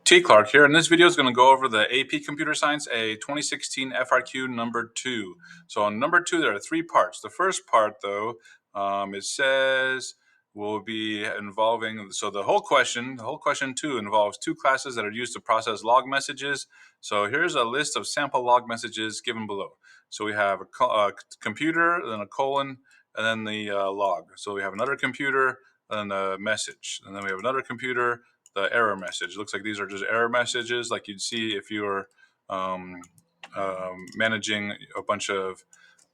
T. Clark here, and this video is going to go over the AP Computer Science A 2016 FRQ number 2. So on number 2, there are 3 parts. The first part, though, it says will be involving, so the whole question 2 involves 2 classes that are used to process log messages. So here's a list of sample log messages given below. So we have a computer, then a colon, and then the log. So we have another computer, and a message, and then we have another computer, the error message. It looks like these are just error messages like you'd see if you were managing a bunch of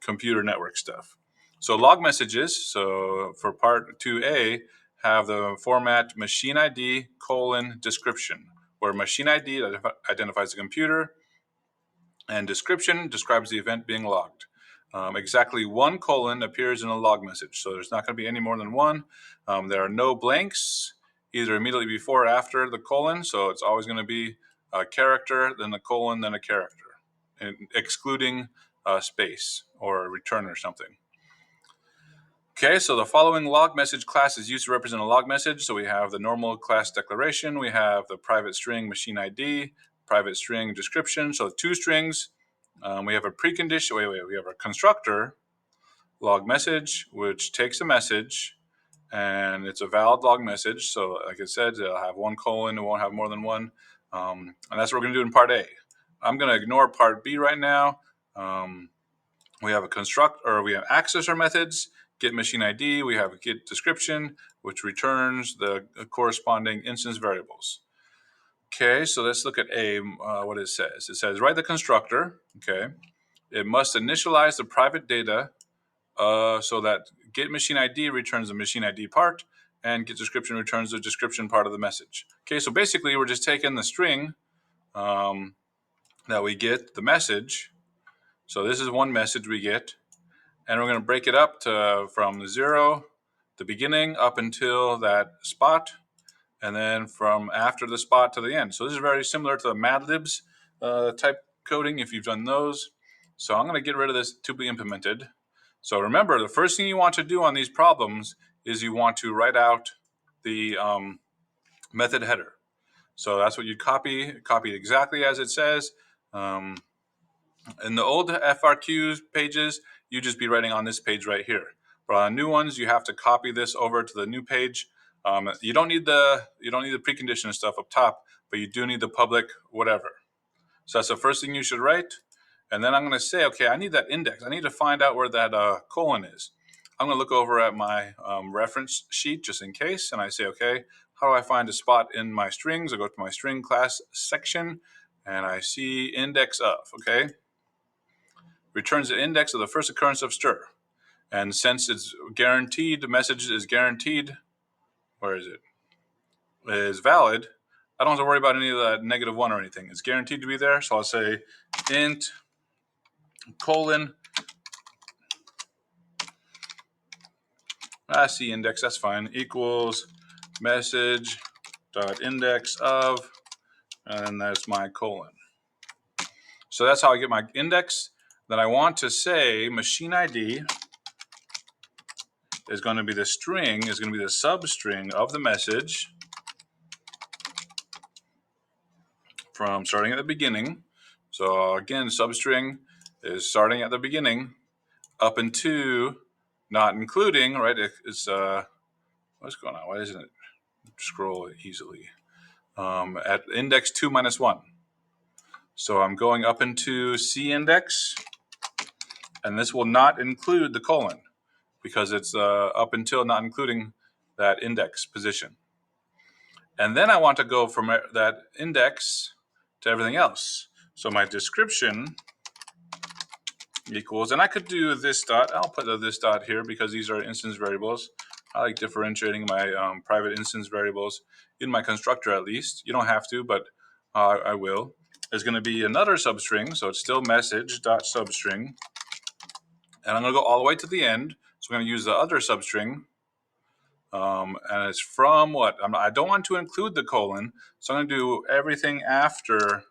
computer network stuff. So log messages, so for part 2A, have the format machine ID colon description, where machine ID identifies the computer and description describes the event being logged. Exactly 1 colon appears in a log message, so there's not going to be any more than 1. There are no blanks, either immediately before or after the colon, so it's always going to be a character, then a colon, then a character, and excluding space or a return or something. Okay, so the following log message class is used to represent a log message. So we have the normal class declaration, we have the private string machine ID, private string description, so 2 strings. We have a precondition, we have a constructor log message, which takes a message, and it's a valid log message. So like I said, it'll have 1 colon, it won't have more than 1. And that's what we're going to do in part A. I'm going to ignore part B right now. We have we have accessor methods, get machine ID, we have a get description, which returns the corresponding instance variables. Okay, so let's look at A, what it says. It says, write the constructor, okay. It must initialize the private data so that get machine ID returns the machine ID part, and get description returns the description part of the message. Okay, so basically we're just taking the string that we get, the message. So this is one message we get, and we're going to break it up to from 0, the beginning, up until that spot, and then from after the spot to the end. So this is very similar to the Mad Libs type coding, if you've done those. So I'm going to get rid of this to be implemented. So remember, the first thing you want to do on these problems is you want to write out the method header. So that's what you copy it exactly as it says. In the old FRQ pages, you just be writing on this page right here. But on new ones, you have to copy this over to the new page. You don't need the precondition stuff up top, but you do need the public whatever. So that's the first thing you should write. And then I'm going to say, okay, I need that index. I need to find out where that colon is. I'm going to look over at my reference sheet just in case, and I say, okay, how do I find a spot in my strings? I go to my string class section, and I see index of, okay? Returns the index of the first occurrence of stir. And since it's guaranteed, the message is guaranteed, where is it? Is valid, I don't have to worry about any of that -1 or anything. It's guaranteed to be there, so I'll say int colon C index, that's fine, equals message dot index of, and then that's my colon. So that's how I get my index. Then I want to say machine ID is going to be the string, is going to be the substring of the message from starting at the beginning. So again, substring is starting at the beginning up into not including, right? It's what's going on? Why isn't it scroll easily? At index 2 minus 1. So I'm going up into C index, and this will not include the colon because it's up until not including that index position. And then I want to go from that index to everything else. So my description equals, and I could do this dot. I'll put this dot here because these are instance variables. I like differentiating my private instance variables in my constructor at least. You don't have to, but I will. There's going to be another substring, so it's still message dot substring. And I'm going to go all the way to the end. So I'm going to use the other substring. And it's from what? I don't want to include the colon, so I'm going to do everything after,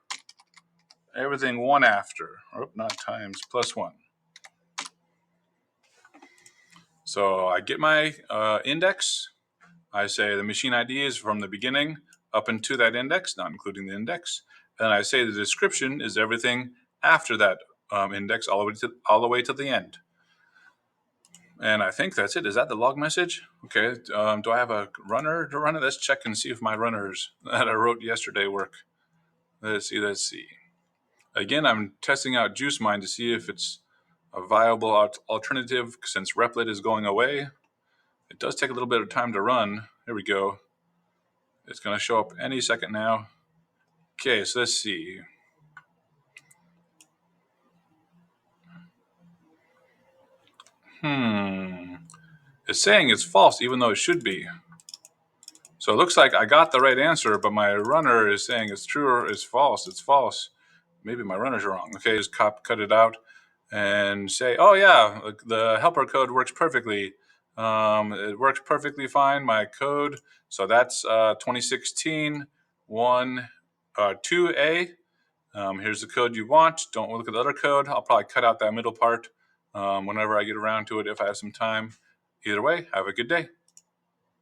everything 1 after. Oh, not times, plus 1. So I get my index. I say the machine ID is from the beginning up into that index, not including the index. And I say the description is everything after that index all the way to the end. And I think that's it. Is that the log message? Okay. Do I have a runner to run it? Let's check and see if my runners that I wrote yesterday work. Let's see. Again, I'm testing out JuiceMine to see if it's a viable alternative since Replit is going away. It does take a little bit of time to run. Here we go. It's going to show up any second now. Okay, so let's see. It's saying it's false even though it should be. So it looks like I got the right answer, but my runner is saying it's true or it's false. It's false. Maybe my runners are wrong. Okay, just cut it out and say, oh yeah, the helper code works perfectly. It works perfectly fine, my code. So that's 2016 2A. Here's the code you want. Don't look at the other code. I'll probably cut out that middle part whenever I get around to it if I have some time. Either way, have a good day.